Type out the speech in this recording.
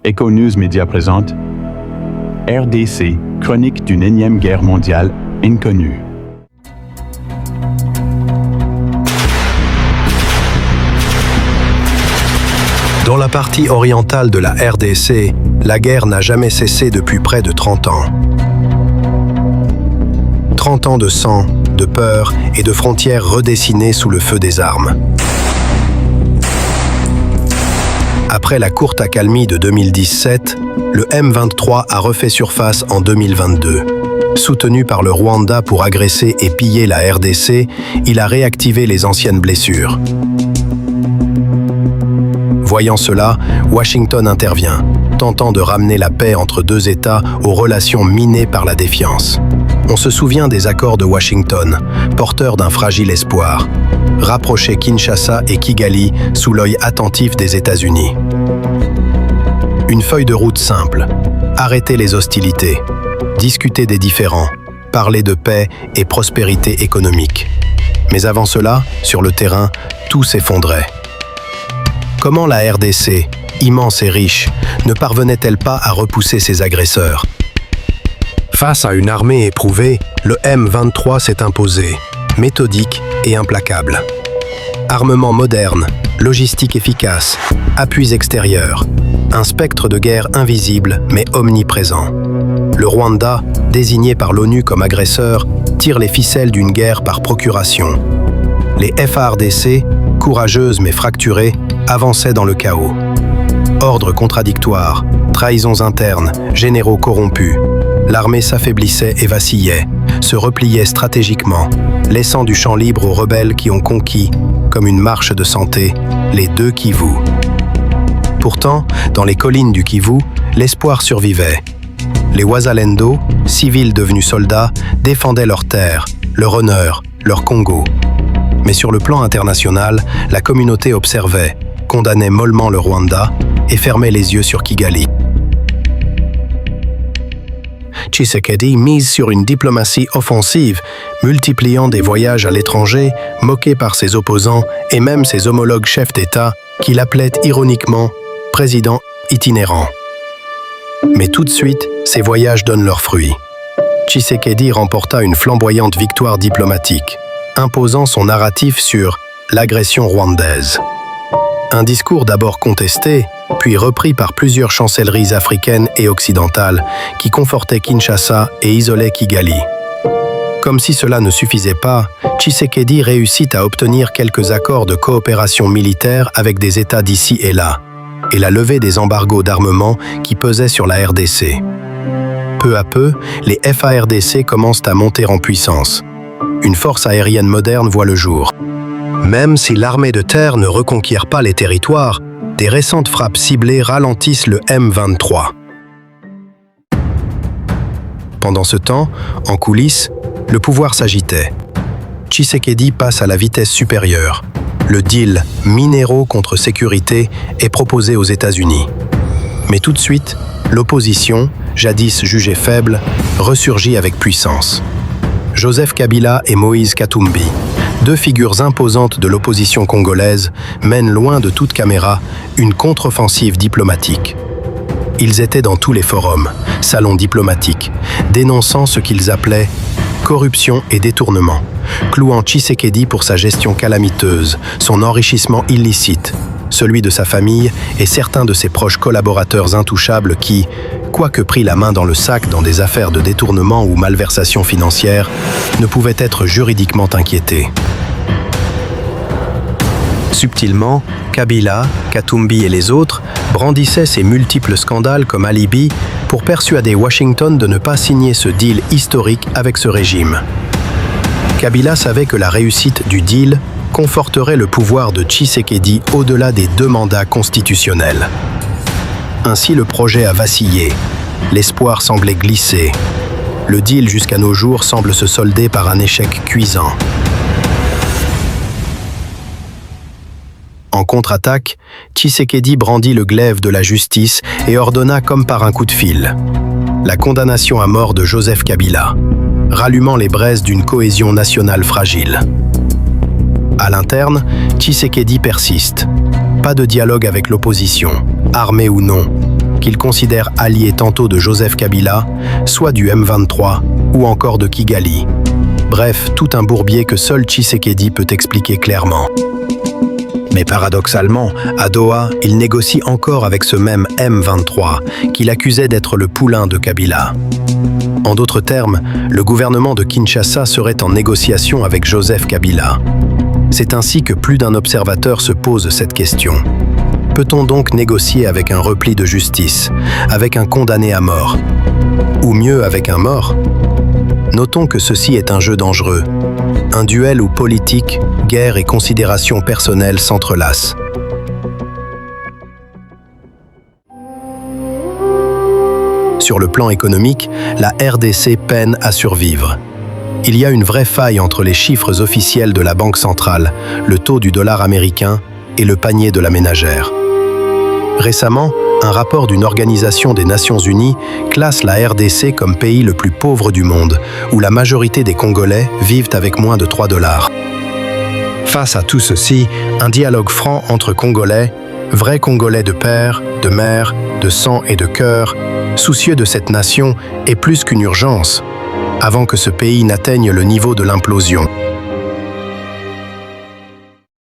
Econews Média présente RDC, chronique d'une énième guerre mondiale inconnue. Dans la partie orientale de la RDC, la guerre n'a jamais cessé depuis près de 30 ans. 30 ans de sang, de peur et de frontières redessinées sous le feu des armes. Après la courte accalmie de 2017, le M23 a refait surface en 2022. Soutenu par le Rwanda pour agresser et piller la RDC, il a réactivé les anciennes blessures. Voyant cela, Washington intervient, tentant de ramener la paix entre deux États aux relations minées par la défiance. On se souvient des accords de Washington, porteurs d'un fragile espoir, rapprocher Kinshasa et Kigali sous l'œil attentif des États-Unis. Une feuille de route simple, arrêter les hostilités, discuter des différends, parler de paix et prospérité économique. Mais avant cela, sur le terrain, tout s'effondrait. Comment la RDC, immense et riche, ne parvenait-elle pas à repousser ses agresseurs? Face à une armée éprouvée, le M23 s'est imposé, méthodique et implacable. Armement moderne, logistique efficace, appuis extérieurs, un spectre de guerre invisible mais omniprésent. Le Rwanda, désigné par l'ONU comme agresseur, tire les ficelles d'une guerre par procuration. Les FARDC, courageuses mais fracturées, avançaient dans le chaos. Ordres contradictoires, trahisons internes, généraux corrompus. L'armée s'affaiblissait et vacillait, se repliait stratégiquement, laissant du champ libre aux rebelles qui ont conquis, comme une marche de santé, les deux Kivu. Pourtant, dans les collines du Kivu, l'espoir survivait. Les Wazalendo, civils devenus soldats, défendaient leurs terres, leur honneur, leur Congo. Mais sur le plan international, la communauté observait, condamnait mollement le Rwanda et fermait les yeux sur Kigali. Tshisekedi mise sur une diplomatie offensive, multipliant des voyages à l'étranger, moqué par ses opposants et même ses homologues chefs d'État, qui l'appelaient ironiquement « président itinérant ». Mais tout de suite, ces voyages donnent leurs fruits. Tshisekedi remporta une flamboyante victoire diplomatique, imposant son narratif sur l'agression rwandaise. Un discours d'abord contesté, puis repris par plusieurs chancelleries africaines et occidentales qui confortaient Kinshasa et isolaient Kigali. Comme si cela ne suffisait pas, Tshisekedi réussit à obtenir quelques accords de coopération militaire avec des États d'ici et là, et la levée des embargos d'armement qui pesaient sur la RDC. Peu à peu, les FARDC commencent à monter en puissance. Une force aérienne moderne voit le jour. Même si l'armée de terre ne reconquiert pas les territoires, des récentes frappes ciblées ralentissent le M23. Pendant ce temps, en coulisses, le pouvoir s'agitait. Tshisekedi passe à la vitesse supérieure. Le deal minéraux contre sécurité est proposé aux États-Unis. Mais tout de suite, l'opposition, jadis jugée faible, ressurgit avec puissance. Joseph Kabila et Moïse Katumbi, deux figures imposantes de l'opposition congolaise, mènent loin de toute caméra une contre-offensive diplomatique. Ils étaient dans tous les forums, salons diplomatiques, dénonçant ce qu'ils appelaient corruption et détournement, clouant Tshisekedi pour sa gestion calamiteuse, son enrichissement illicite, celui de sa famille et certains de ses proches collaborateurs intouchables qui, quoique pris la main dans le sac dans des affaires de détournement ou malversation financière, ne pouvaient être juridiquement inquiétés. Subtilement, Kabila, Katumbi et les autres brandissaient ces multiples scandales comme alibi pour persuader Washington de ne pas signer ce deal historique avec ce régime. Kabila savait que la réussite du deal conforterait le pouvoir de Tshisekedi au-delà des 2 mandats constitutionnels. Ainsi, le projet a vacillé. L'espoir semblait glisser. Le deal jusqu'à nos jours semble se solder par un échec cuisant. En contre-attaque, Tshisekedi brandit le glaive de la justice et ordonna comme par un coup de fil la condamnation à mort de Joseph Kabila, rallumant les braises d'une cohésion nationale fragile. À l'interne, Tshisekedi persiste. Pas de dialogue avec l'opposition, armée ou non. qu'il considère allié tantôt de Joseph Kabila, soit du M23 ou encore de Kigali. Bref, tout un bourbier que seul Tshisekedi peut expliquer clairement. Mais paradoxalement, à Doha, il négocie encore avec ce même M23 qu'il accusait d'être le poulain de Kabila. En d'autres termes, le gouvernement de Kinshasa serait en négociation avec Joseph Kabila. C'est ainsi que plus d'un observateur se pose cette question. Peut-on donc négocier avec un repli de justice, avec un condamné à mort? Ou mieux, avec un mort? Notons que ceci est un jeu dangereux, un duel où politique, guerre et considérations personnelles s'entrelacent. Sur le plan économique, la RDC peine à survivre. Il y a une vraie faille entre les chiffres officiels de la Banque centrale, le taux du dollar américain et le panier de la ménagère. Récemment, un rapport d'une organisation des Nations Unies classe la RDC comme pays le plus pauvre du monde, où la majorité des Congolais vivent avec moins de 3 $. Face à tout ceci, un dialogue franc entre Congolais, vrais Congolais de père, de mère, de sang et de cœur, soucieux de cette nation, est plus qu'une urgence, avant que ce pays n'atteigne le niveau de l'implosion.